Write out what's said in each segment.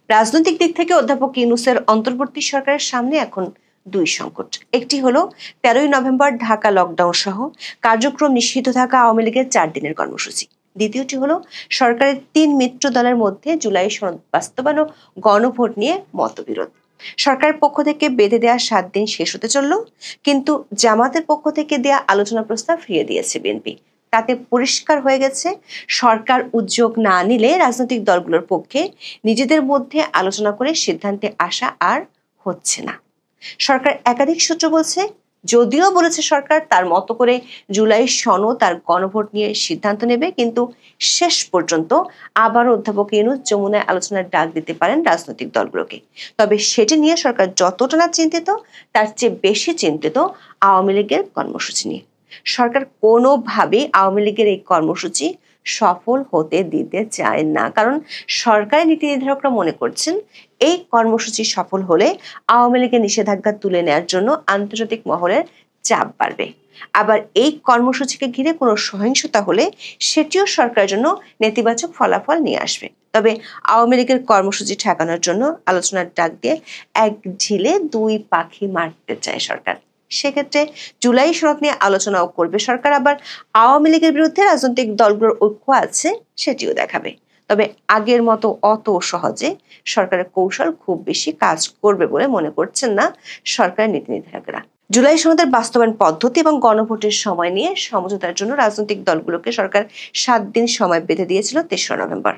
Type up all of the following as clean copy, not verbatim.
রাজনৈতিক দিক থেকে অধ্যাপক ইউনূসের অন্তর্বর্তী সরকারের সামনে এখন দুই সংকট। একটি হলো 13ই নভেম্বর ঢাকা লকডাউন সহ কার্যক্রম নিষিদ্ধ থাকা আওয়ামী লীগের 4 দিনের কর্মসূচি। দ্বিতীয়টি হলো সরকারের 3 মিত্র দলের মধ্যে জুলাই সনদ বাস্তবায়ন ও গণভোট নিয়ে মতবিরোধ। সরকারের পক্ষ থেকে বেঁধে দেওয়া 7 দিন শেষ হতে চলল, কিন্তু জামাতের পক্ষ থেকে দেয়া আলোচনা প্রস্তাব ফিরিয়ে দিয়েছে বিএনপি। তাতে পরিষ্কার হয়ে গেছে, সরকার উদ্যোগ না নিলে রাজনৈতিক দলগুলোর পক্ষে নিজেদের মধ্যে আলোচনা করে সিদ্ধান্তে আসা আর হচ্ছে না। সরকার একাধিক সূত্র বলছে, যদিও বলেছে সরকার তার মতো করে জুলাই সনদ আর গণভোট নিয়ে সিদ্ধান্ত নেবে, কিন্তু শেষ পর্যন্ত আবার অধ্যাপক ইউনূস যমুনায় আলোচনার ডাক দিতে পারেন রাজনৈতিক দলগুলোকে। তবে সেটি নিয়ে সরকার যতটা না চিন্তিত, তার চেয়ে বেশি চিন্তিত আওয়ামী লীগের কর্মসূচি নিয়ে। সরকার কোনোভাবেই আওয়ামী লীগের এই কর্মসূচি সফল হতে দিতে চায় না, কারণ সরকারি নীতি নির্ধারকরা মনে করছেন এই কর্মসূচি সফল হলে আওয়ামী লীগের নিষেধাজ্ঞা তুলে নেওয়ার জন্য আন্তর্জাতিক মহলের চাপ বাড়বে। আবার এই কর্মসূচিকে ঘিরে কোনো সহিংসতা হলে সেটিও সরকারের জন্য নেতিবাচক ফলাফল নিয়ে আসবে। তবে আওয়ামী লীগের কর্মসূচি ঠেকানোর জন্য আলোচনার ডাক দিয়ে এক ঢিলে দুই পাখি মারতে চায় সরকার। সেক্ষেত্রে জুলাই সনদ নিয়ে আলোচনাও করবে সরকার, আবার আওয়ামী লীগের বিরুদ্ধে রাজনৈতিক দলগুলোর ঐক্য আছে সেটিও দেখাবে। তবে আগের মতো অত সহজে সরকারের কৌশল খুব বেশি কাজ করবে বলে মনে করছেন না সরকারের নীতি নির্ধারকরা। জুলাই সনদের বাস্তবায়ন পদ্ধতি এবং গণভোটের সময় নিয়ে সমঝোতার জন্য রাজনৈতিক দলগুলোকে সরকার 7 দিন সময় বেঁধে দিয়েছিল 3রা নভেম্বর।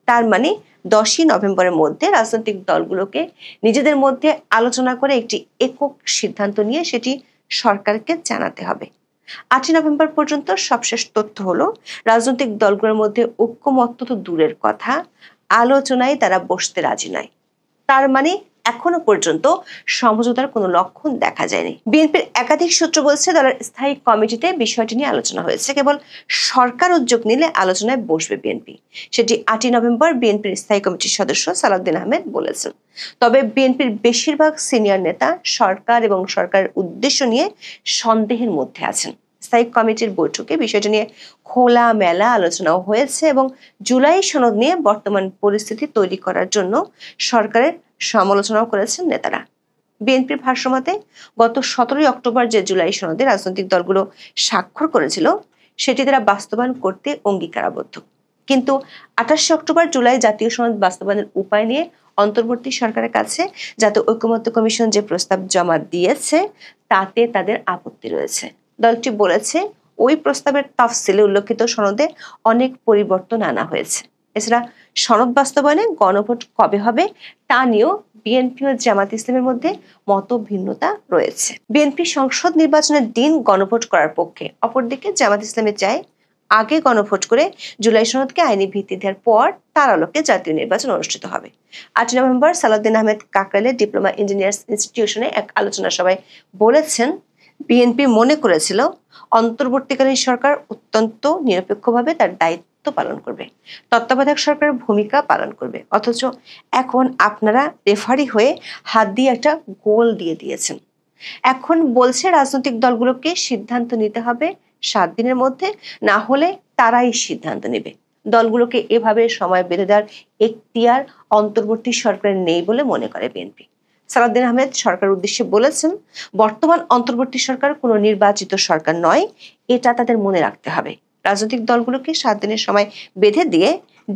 তার মানে 10ই নভেম্বরের মধ্যে রাজনৈতিক দলগুলোকে নিজেদের মধ্যে আলোচনা করে একটি একক সিদ্ধান্ত নিয়ে সেটি সরকারকে জানাতে হবে। 8ই নভেম্বর পর্যন্ত সবশেষ তথ্য হলো, রাজনৈতিক দলগুলোর মধ্যে ঐক্যমত্য তো দূরের কথা, আলোচনায় তারা বসতে রাজি নয়। তার মানে এখনো পর্যন্ত সমঝোতার কোনো লক্ষণ দেখা যায়নি। বিএনপির একাধিক সূত্র বলছে, দলের স্থায়ী কমিটিতে বিষয়টি নিয়ে আলোচনা হয়েছে, কেবল সরকার উদ্যোগ নিলে আলোচনায় বসবে বিএনপি। সেটি 8ই নভেম্বর বিএনপির স্থায়ী কমিটির সদস্য সালাউদ্দিন আহমেদ বলেছেন। তবে বিএনপির বেশিরভাগ সিনিয়র নেতা সরকার এবং সরকারের উদ্দেশ্য নিয়ে সন্দেহের মধ্যে আছেন। স্থায়ী কমিটির বৈঠকে বিষয়টি নিয়ে খোলামেলা আলোচনাও হয়েছে এবং জুলাই সনদ নিয়ে বর্তমান পরিস্থিতি তৈরি করার জন্য সরকারের সমালোচনাও করেছেন নেতারা। বিএনপির ভাষ্যমতে, গত 17ই অক্টোবর যে জুলাই সনদে রাজনৈতিক দলগুলো স্বাক্ষর করেছিল সেটি তারা বাস্তবায়ন করতে অঙ্গীকারাবদ্ধ, কিন্তু 28শে অক্টোবর জুলাই জাতীয় সনদ বাস্তবায়নের উপায় নিয়ে অন্তর্বর্তী সরকারের কাছে জাতীয় ঐকমত্য কমিশন যে প্রস্তাব জমা দিয়েছে তাতে তাদের আপত্তি রয়েছে। দলটি বলেছে, ওই প্রস্তাবের তাফসিলে উল্লেখিত সনদে অনেক পরিবর্তন আনা হয়েছে। এছাড়া সনদ বাস্তবায়নে গণভোট কবে হবে তা নিয়েও বিএনপি ও জামাত ইসলামের মধ্যে মতভিন্নতা রয়েছে। বিএনপি সংসদ নির্বাচনের দিন গণভোট করার পক্ষে, অপরদিকে জামাত ইসলামে চায় আগে গণভোট করে জুলাই সনদকে আইনি ভিত্তি দেওয়ার পর তার আলোকে জাতীয় নির্বাচন অনুষ্ঠিত হবে। 8 নভেম্বর সালাউদ্দিন আহমেদ কাকরাইলের ডিপ্লোমা ইঞ্জিনিয়ার্স ইনস্টিটিউশনে এক আলোচনা সভায় বলেছেন, বিএনপি মনে করেছিল অন্তর্বর্তীকালীন সরকার অত্যন্ত নিরপেক্ষভাবে তার দায়িত্ব পালন করবে, তত্ত্বাবধায়ক সরকারের ভূমিকা পালন করবে, অথচ এখন আপনারা রেফারি হয়ে হাত দিয়ে একটা গোল দিয়ে দিয়েছেন। এখন বলছে রাজনৈতিক দলগুলোকে সিদ্ধান্ত নিতে হবে 7 দিনের মধ্যে, না হলে তারাই সিদ্ধান্ত নেবে। দলগুলোকে এভাবে সময় বেঁধে দেওয়ার এখতিয়ার অন্তর্বর্তী সরকারের নেই বলে মনে করে বিএনপি। সালাউদ্দিন আহমেদ সরকারের উদ্দেশ্যে বলেছেন, বর্তমান অন্তর্বর্তী সরকার কোনো নির্বাচিত সরকার নয়, এটা তাদের মনে রাখতে হবে। রাজনৈতিক দলগুলোকে 7 দিনের সময় বেঁধে দিয়ে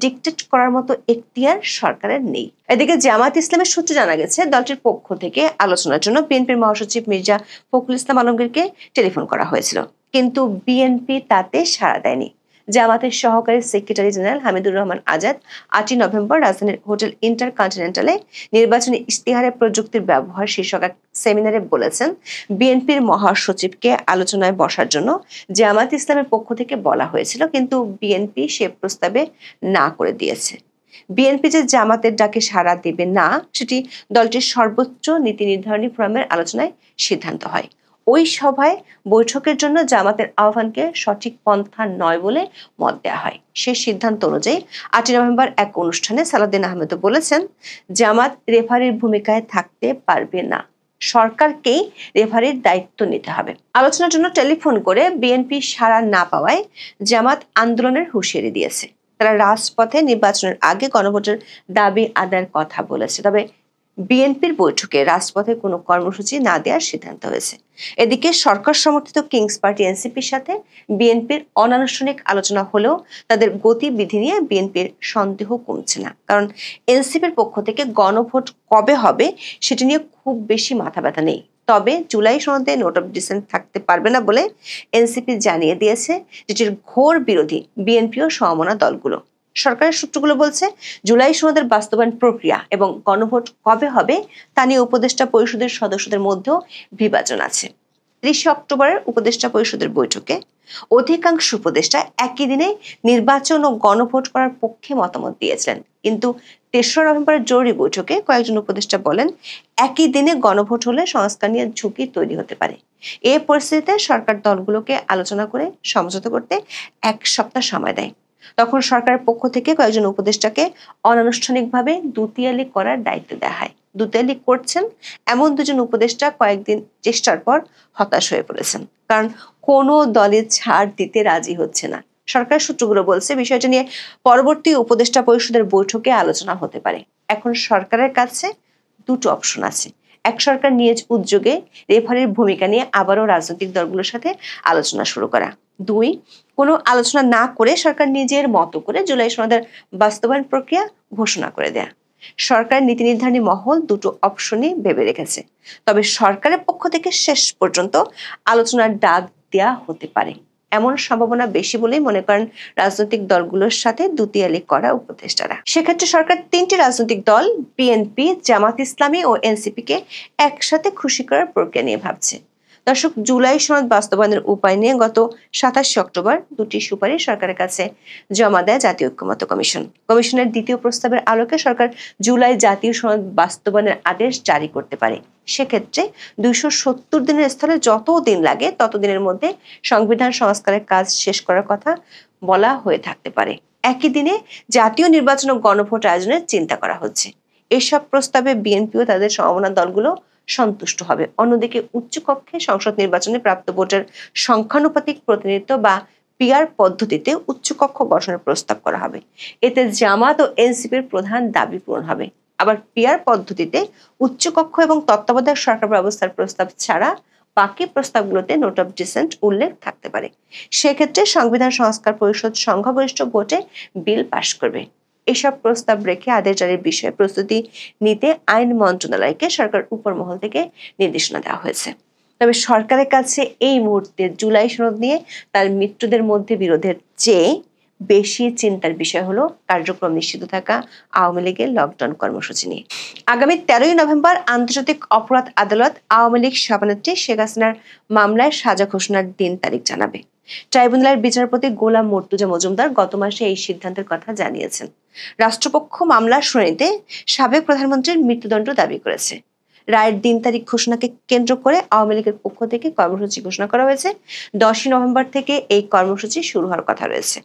ডিকটেট করার মতো এখতিয়ার সরকারের নেই। এদিকে জামাত ইসলামের সূত্রে জানা গেছে, দলটির পক্ষ থেকে আলোচনার জন্য বিএনপির মহাসচিব মির্জা ফখরুল ইসলাম আলমগীরকে টেলিফোন করা হয়েছিল, কিন্তু বিএনপি তাতে সাড়া দেয়নি। জামাতের সহকারী সেক্রেটারি জেনারেল হামিদুর রহমান আজাদ 8ই নভেম্বর রাজধানীর হোটেল ইন্টারকন্টিনেন্টালে নির্বাচনী ইশতেহারে প্রযুক্তির ব্যবহার শীর্ষক এক সেমিনারে বলেছেন, বিএনপির মহাসচিবকে আলোচনায় বসার জন্য জামাত ইসলামের পক্ষ থেকে বলা হয়েছিল, কিন্তু বিএনপি সে প্রস্তাবে না করে দিয়েছে। বিএনপি যে জামাতের ডাকে সাড়া দেবে না সেটি দলটির সর্বোচ্চ নীতি নির্ধারণী ফোরামের আলোচনায় সিদ্ধান্ত হয়। ওই সভায় বৈঠকের জন্য জামাতের আহ্বানকে সঠিক পন্থা নয় বলে মত দেওয়া হয়। সেই সিদ্ধান্ত অনুযায়ী 8ই নভেম্বর এক অনুষ্ঠানে সালাউদ্দিন আহমেদ বলেছেন, জামাত রেফারির ভূমিকায় থাকতে পারবে না, সরকারকেই রেফারির দায়িত্ব নিতে হবে। আলোচনার জন্য টেলিফোন করে বিএনপি সাড়া না পাওয়ায় জামাত আন্দোলনের হুঁশিয়ারি দিয়েছে। তারা রাজপথে নির্বাচনের আগে গণভোটের দাবি আদায়ের কথা বলেছে। তবে বিএনপির বৈঠকে রাজপথে কোনো কর্মসূচি না দেওয়ার সিদ্ধান্ত হয়েছে। এদিকে সরকার সমর্থিত কিংস পার্টি এনসিপির সাথে বিএনপির অনানুষ্ঠানিক আলোচনা হলেও তাদের গতিবিধি নিয়ে বিএনপির সন্দেহ কমছে না। কারণ এনসিপির পক্ষ থেকে গণভোট কবে হবে সেটি নিয়ে খুব বেশি মাথা ব্যথা নেই। তবে জুলাই সনদে নোট অফ ডিসেন্ট থাকতে পারবে না বলে এনসিপি জানিয়ে দিয়েছে, যেটির ঘোর বিরোধী বিএনপি ও সমমনা দলগুলো। সরকারের সূত্রগুলো বলছে, জুলাই সনদের বাস্তবায়ন প্রক্রিয়া এবং গণভোট কবে হবে তা নিয়ে উপদেষ্টা পরিষদের সদস্যদের মধ্যেও বিভাজন আছে। 30 অক্টোবরের উপদেষ্টা পরিষদের বৈঠকে অধিকাংশ উপদেষ্টা একই দিনে নির্বাচন ও গণভোট করার পক্ষে মতামত দিয়েছিলেন, কিন্তু 3রা নভেম্বরের জরুরি বৈঠকে কয়েকজন উপদেষ্টা বলেন, একই দিনে গণভোট হলে সংস্কার নিয়ে ঝুঁকি তৈরি হতে পারে। এই পরিস্থিতিতে সরকার দলগুলোকে আলোচনা করে সমঝোতা করতে 1 সপ্তাহ সময় দেয়। তখন সরকারের পক্ষ থেকে কয়েকজন উপদেষ্টাকে অনানুষ্ঠানিকভাবে দুতিয়ালি করার দায়িত্ব দেওয়া হয়। দুতিয়ালি করছেন এমন 2জন উপদেষ্টা কয়েকদিন চেষ্টার পর হতাশ হয়ে পড়েছেন, কারণ কোনো দলে ছাড় দিতে রাজি হচ্ছে না। সরকার সূত্রগুলো বলছে, বিষয়টা নিয়ে পরবর্তী উপদেষ্টা পরিষদের বৈঠকে আলোচনা হতে পারে। এখন সরকারের কাছে 2টো অপশন আছে। এক, সরকার নিজ উদ্যোগে রেফারির ভূমিকা নিয়ে আবারও রাজনৈতিক দলগুলোর সাথে আলোচনা শুরু করা। 2, কোনো আলোচনা না করে সরকার নিজের মতো করে জুলাই সনদের বাস্তবায়ন প্রক্রিয়া ঘোষণা করে দেয়া। সরকারের নীতি নির্ধারণী মহল 2টো অপশনই ভেবে রেখেছে। তবে সরকারের পক্ষ থেকে শেষ পর্যন্ত আলোচনার ডাক দেয়া হতে পারে, এমন সম্ভাবনা বেশি বলেই মনে করেন রাজনৈতিক দলগুলোর সাথে দুতিয়ালি করা উপদেষ্টারা। সেক্ষেত্রে সরকার 3টি রাজনৈতিক দল বিএনপি, জামাত ইসলামী ও এনসিপি কে একসাথে খুশি করার প্রক্রিয়া নিয়ে ভাবছে। দর্শক, জুলাই সনদ বাস্তবায়নের উপায় নিয়ে গত 27 অক্টোবর 2টি সুপারিশ সরকারের কাছে জমা দেয় জাতীয় ঐক্যমত্য কমিশন। কমিশনের দ্বিতীয় প্রস্তাবের আলোকে সরকার জুলাই জাতীয় সনদ বাস্তবায়নের আদেশ জারি করতে পারে। সেক্ষেত্রে 270 দিনের স্থলে যত দিন লাগে তত দিনের মধ্যে সংবিধান সংস্কারের কাজ শেষ করার কথা বলা হয়ে থাকতে পারে। একই দিনে জাতীয় নির্বাচন ও গণভোট আয়োজনের চিন্তা করা হচ্ছে। এসব প্রস্তাবে বিএনপি ও তাদের সমমনা দলগুলো সন্তুষ্ট হবে। অন্যদিকে উচ্চকক্ষে সংসদ নির্বাচনে প্রাপ্ত ভোটের সংখ্যানুপাতিক প্রতিনিধিত্ব বা পিআর পদ্ধতিতে উচ্চকক্ষ গঠনের প্রস্তাব করা হবে। এতে জামাত ও এনসিপির প্রধান দাবি পূরণ হবে। আবার পিআর পদ্ধতিতে উচ্চকক্ষ এবং তত্ত্বাবধায়ক সরকার ব্যবস্থার প্রস্তাব ছাড়া বাকি প্রস্তাবগুলোতে নোট অফ ডিসেন্ট উল্লেখ থাকতে পারে। সেক্ষেত্রে সংবিধান সংস্কার পরিষদ সংখ্যাগরিষ্ঠ ভোটে বিল পাশ করবে। এসব প্রস্তাব রেখে আদেশ জারির বিষয়ে প্রস্তুতি নিতে আইন মন্ত্রণালয়কে সরকার উপর মহল থেকে নির্দেশনা দেওয়া হয়েছে। তবে সরকারের কাছে এই মুহূর্তে জুলাই সনদ নিয়ে তার মিত্রদের মধ্যে বিরোধের চেয়ে বেশি চিন্তার বিষয় হলো কার্যক্রম নিষিদ্ধ থাকা আওয়ামী লীগের লকডাউন কর্মসূচি নিয়ে। আগামী 13ই নভেম্বর আন্তর্জাতিক অপরাধ আদালত আওয়ামী লীগ সভানেত্রী শেখ হাসিনার মামলায় সাজা ঘোষণার দিন তারিখ জানাবে। ট্রাইব্যুনালের বিচারপতি গোলাম মর্তুজা মজুমদার গত মাসে এই সিদ্ধান্তের কথা জানিয়েছেন। রাষ্ট্রপক্ষ মামলার শুনানিতে সাবেক প্রধানমন্ত্রীর মৃত্যুদণ্ড দাবি করেছে। রায়ের দিন তারিখ ঘোষণাকে কেন্দ্র করে আওয়ামী লীগের পক্ষ থেকে কর্মসূচি ঘোষণা করা হয়েছে। 10ই নভেম্বর থেকে এই কর্মসূচি শুরু হওয়ার কথা রয়েছে।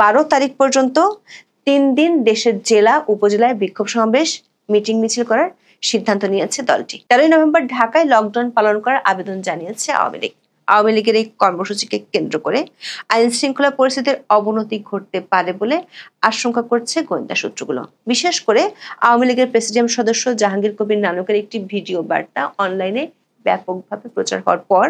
12 তারিখ পর্যন্ত 3 দিন দেশের জেলা উপজেলায় বিক্ষোভ সমাবেশ, মিটিং মিছিল করার সিদ্ধান্ত নিয়েছে দলটি। 13ই নভেম্বর ঢাকায় লকডাউন পালন করার আবেদন জানিয়েছে আওয়ামী লীগ। আওয়ামী লীগের এই কর্মসূচিকে কেন্দ্র করে আইন শৃঙ্খলা পরিস্থিতির অবনতি ঘটতে পারে বলে আশঙ্কা করছে গোয়েন্দা সূত্রগুলো। বিশেষ করে আওয়ামী লীগের প্রেসিডিয়াম সদস্য জাহাঙ্গীর কবির নানকের একটি ভিডিও বার্তা অনলাইনে ব্যাপকভাবে প্রচার হওয়ার পর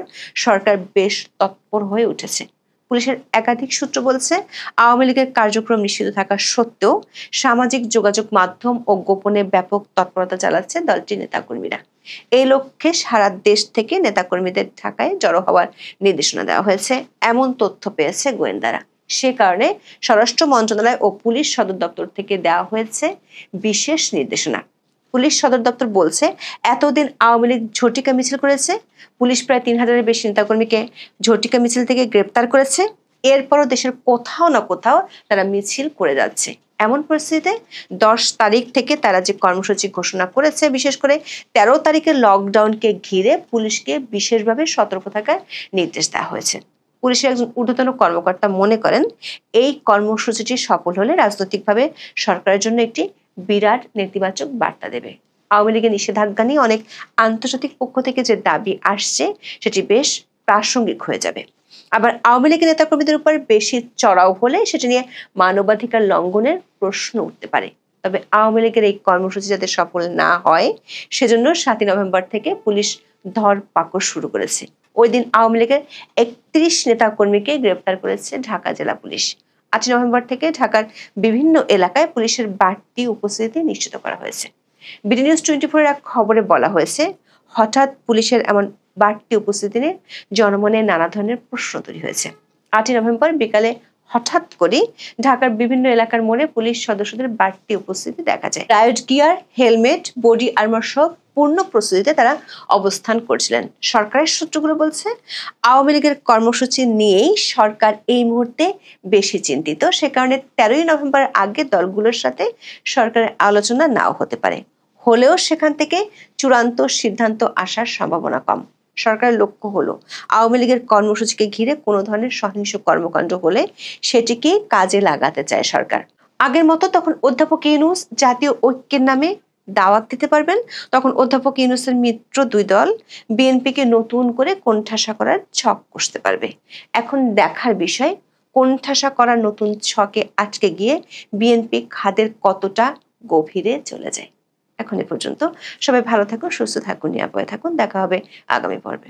সরকার বেশ তৎপর হয়ে উঠেছে। পুলিশের একাধিক সূত্র বলছে, আওয়ামী লীগের কার্যক্রম নিষিদ্ধ থাকা সত্ত্বেও সামাজিক যোগাযোগ মাধ্যম ও গোপনে ব্যাপক তৎপরতা চালাচ্ছে দলটির নেতাকর্মীরা। এই লক্ষ্যে সারা দেশ থেকে নেতাকর্মীদের ঢাকায় জড়ো হওয়ার নির্দেশনা দেওয়া হয়েছে, এমন তথ্য পেয়েছে গোয়েন্দারা। সে কারণে স্বরাষ্ট্র মন্ত্রণালয় ও পুলিশ সদর দপ্তর থেকে দেওয়া হয়েছে বিশেষ নির্দেশনা। পুলিশ সদর দপ্তর বলছে, এতদিন আওয়ামী লীগ ঝটিকা মিছিল করেছে। পুলিশ প্রায় 3000-এর বেশি নেতাকর্মীকে ঝটিকা মিছিল থেকে গ্রেপ্তার করেছে। এরপরও দেশের কোথাও না কোথাও তারা মিছিল করে যাচ্ছে। এমন পরিস্থিতিতে 10 তারিখ থেকে তারা যে কর্মসূচি ঘোষণা করেছে, বিশেষ করে 13 তারিখের লকডাউনকে ঘিরে পুলিশকে বিশেষভাবে সতর্ক থাকার নির্দেশ দেওয়া হয়েছে। পুলিশের একজন ঊর্ধ্বতন কর্মকর্তা মনে করেন, এই কর্মসূচিটি সফল হলে রাজনৈতিকভাবে সরকারের জন্য একটি বিরাট নেতিবাচক বার্তা দেবে। আওয়ামী লীগের নিষেধাজ্ঞা নিয়ে অনেক আন্তর্জাতিক পক্ষ থেকে যে দাবি আসছে সেটি বেশ প্রাসঙ্গিক হয়ে যাবে। আবার আওয়ামী লীগের নেতাকর্মীদের উপর বেশি চড়াও হলে সেটা নিয়ে মানবাধিকার লঙ্ঘনের প্রশ্ন উঠতে পারে। তবে আওয়ামী লীগের এই কর্মসূচি যাতে সফল না হয় সেজন্য 7ই নভেম্বর থেকে পুলিশ ধরপাকড় শুরু করেছে। ওই দিন আওয়ামী লীগের 31 নেতাকর্মীকে গ্রেপ্তার করেছে ঢাকা জেলা পুলিশ। 8ই নভেম্বর থেকে ঢাকার বিভিন্ন এলাকায় পুলিশের বাড়তি উপস্থিতি নিশ্চিত করা হয়েছে। বিডি নিউজ 24 এর এক খবরে বলা হয়েছে, হঠাৎ পুলিশের এমন বাড়তি উপস্থিতি নিয়ে জনমনে নানা ধরনের প্রশ্ন তৈরি হয়েছে। 8ই নভেম্বর বিকালে হঠাৎ করে ঢাকার বিভিন্ন এলাকার মোড়ে পুলিশ সদস্যদের বাড়তি উপস্থিতি দেখা যায়। Right gear, helmet, body armour সহ পূর্ণ প্রস্তুতিতে তারা অবস্থান করছিলেন। সরকারের সূত্রগুলো বলছে, আওয়ামী লীগের কর্মসূচি নিয়েই সরকার এই মুহূর্তে বেশি চিন্তিত। সে কারণে 13ই নভেম্বর আগে দলগুলোর সাথে সরকারের আলোচনা নাও হতে পারে। হলেও সেখান থেকে চূড়ান্ত সিদ্ধান্ত আসার সম্ভাবনা কম। সরকারের লক্ষ্য হলো আওয়ামী লীগের কর্মসূচিকে ঘিরে কোনো ধরনের সহিংস কর্মকাণ্ড হলে সেটিকে কাজে লাগাতে চায় সরকার। আগের মতো তখন অধ্যাপক ইউনূস জাতীয় ঐক্যের নামে দাওয়াত দিতে পারবেন। তখন অধ্যাপক ইউনূসের মিত্র দুই দল বিএনপিকে নতুন করে কোণঠাসা করার ছক কষতে পারবে। এখন দেখার বিষয়, কোণঠাসা করার নতুন ছকে আটকে গিয়ে বিএনপি খাদের কতটা গভীরে চলে যায়। এখন এ পর্যন্ত। সবাই ভালো থাকুন, সুস্থ থাকুন, নিরাপদে থাকুন। দেখা হবে আগামী পর্বে।